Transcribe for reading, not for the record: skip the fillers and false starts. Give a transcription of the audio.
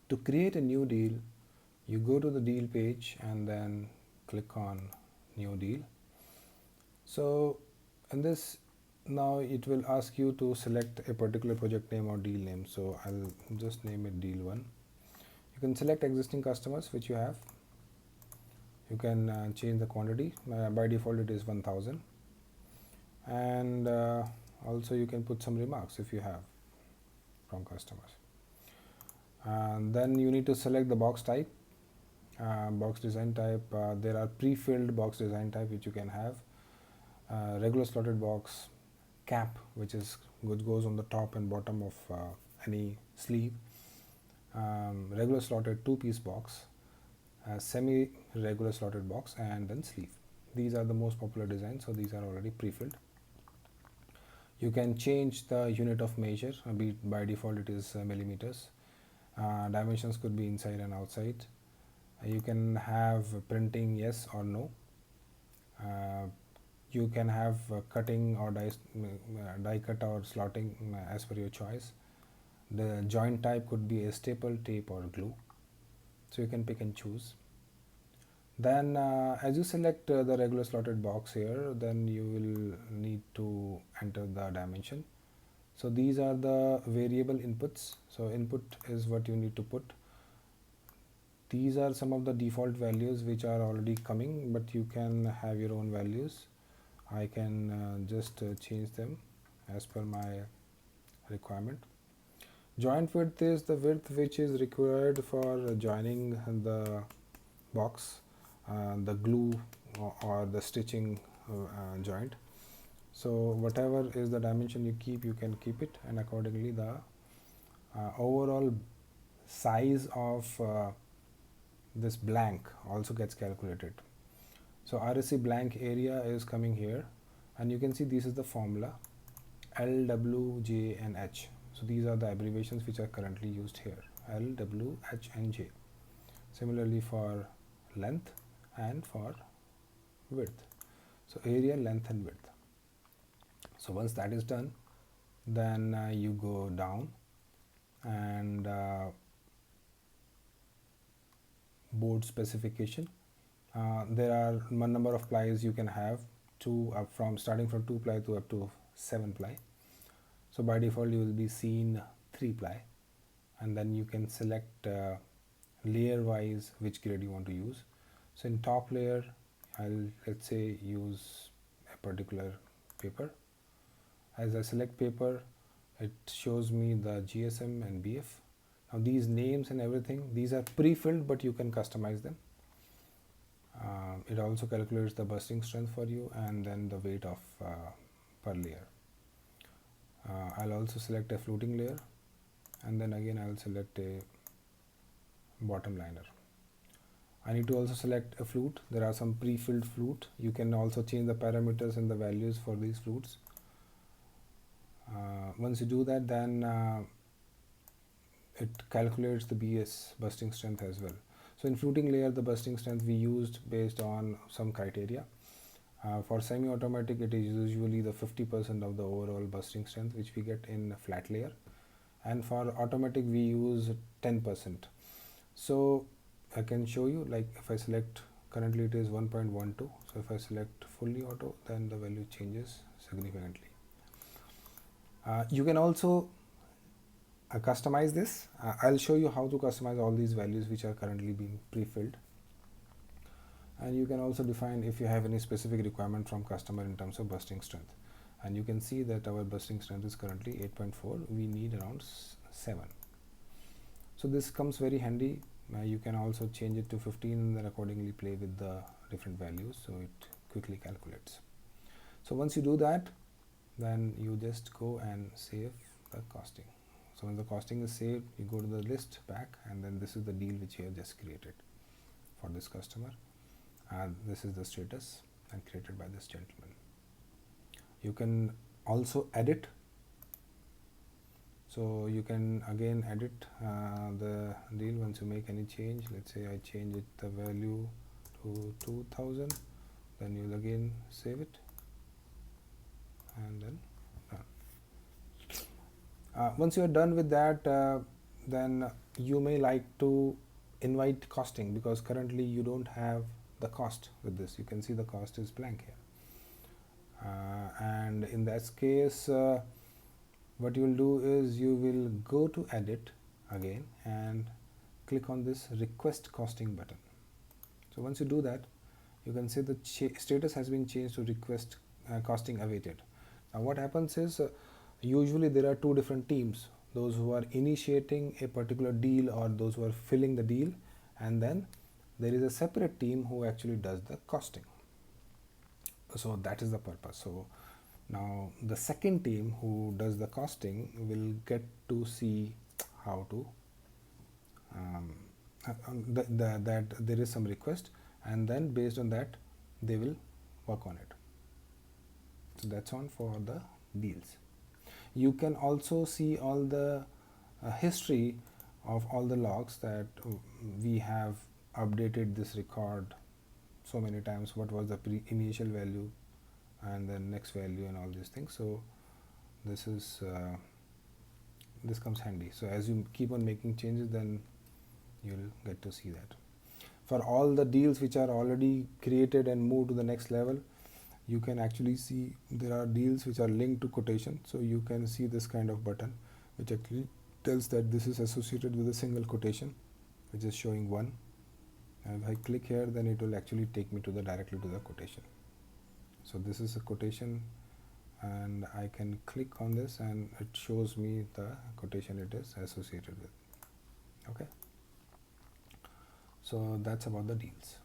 To create a new deal, you go to the deal page and then click on new deal. So in this, now it will ask you to select a particular project name or deal name. So I'll just name it deal 1. You can select existing customers which you have. You can change the quantity. By default it is 1000, and also you can put some remarks if you have from customers. And then you need to select the box type, box design type. There are pre-filled box design type which you can have. Regular slotted box, cap, which goes on the top and bottom of any sleeve. Regular slotted 2-piece box, semi-regular slotted box, and then sleeve. These are the most popular designs, so these are already pre-filled. You can change the unit of measure. By default it is millimeters. Dimensions could be inside and outside. You can have printing yes or no. You can have cutting or die cut or slotting as per your choice. The joint type could be a staple, tape, or glue, so you can pick and choose. Then as you select the regular slotted box here, then you will need to enter the dimension. So these are the variable inputs. So input is what you need to put. These are some of the default values which are already coming, but you can have your own values. I can just change them as per my requirement. Joint width is the width which is required for joining the box, the glue or the stitching joint. So whatever is the dimension you keep, you can keep it, and accordingly the overall size of this blank also gets calculated. So RSC blank area is coming here, and you can see this is the formula L, W, J, and H. So these are the abbreviations which are currently used here, L, W, H, and J. Similarly for length and for width. So area, length, and width. So once that is done, then you go down and board specification. There are one number of plies you can have, starting from 2 ply to up to 7 ply. So by default you will be seeing 3 ply, and then you can select layer wise which grade you want to use. So in top layer, let's say use a particular paper. As I select paper, it shows me the GSM and BF. Now these names and everything, these are pre-filled, but you can customize them. It also calculates the bursting strength for you and then the weight of per layer. I'll also select a fluting layer, and then again I'll select a bottom liner. I need to also select a flute. There are some pre-filled flute. You can also change the parameters and the values for these flutes. Once you do that, then it calculates the BS, bursting strength, as well. So in fluting layer, the bursting strength we used based on some criteria. For semi-automatic, it is usually the 50% of the overall bursting strength which we get in a flat layer, and for automatic we use 10%. So I can show you, like if I select, currently it is 1.12, so if I select fully auto, then the value changes significantly. You can also customize this. I'll show you how to customize all these values which are currently being pre-filled. And you can also define if you have any specific requirement from customer in terms of bursting strength. And you can see that our bursting strength is currently 8.4. We need around 7. So this comes very handy. You can also change it to 15 and then accordingly play with the different values, so it quickly calculates. So once you do that, then you just go and save the costing. So when the costing is saved, you go to the list back, and then this is the deal which you have just created for this customer, and this is the status and created by this gentleman. You can also edit. So you can again edit the deal once you make any change. Let's say I change the value to 2000, then you'll again save it, and then done. Once you are done with that, then you may like to invite costing, because currently you don't have the cost with this. You can see the cost is blank here, and in that case what you will do is you will go to edit again and click on this request costing button. So once you do that, you can see the status has been changed to request costing awaited. Now what happens is usually there are two different teams, those who are initiating a particular deal or those who are filling the deal, and then there is a separate team who actually does the costing. So that is the purpose. So now the second team who does the costing will get to see how to that there is some request, and then based on that they will work on it. So that's on for the deals. You can also see all the history of all the logs that we have updated this record so many times, what was the initial value and the next value and all these things. So this is this comes handy. So as you keep on making changes, then you'll get to see that. For all the deals which are already created and moved to the next level, you can actually see there are deals which are linked to quotation. So you can see this kind of button which actually tells that this is associated with a single quotation, which is showing 1. And if I click here, then it will actually take me to the directly to the quotation. So this is a quotation, and I can click on this and it shows me the quotation it is associated with. Okay, so that's about the deals.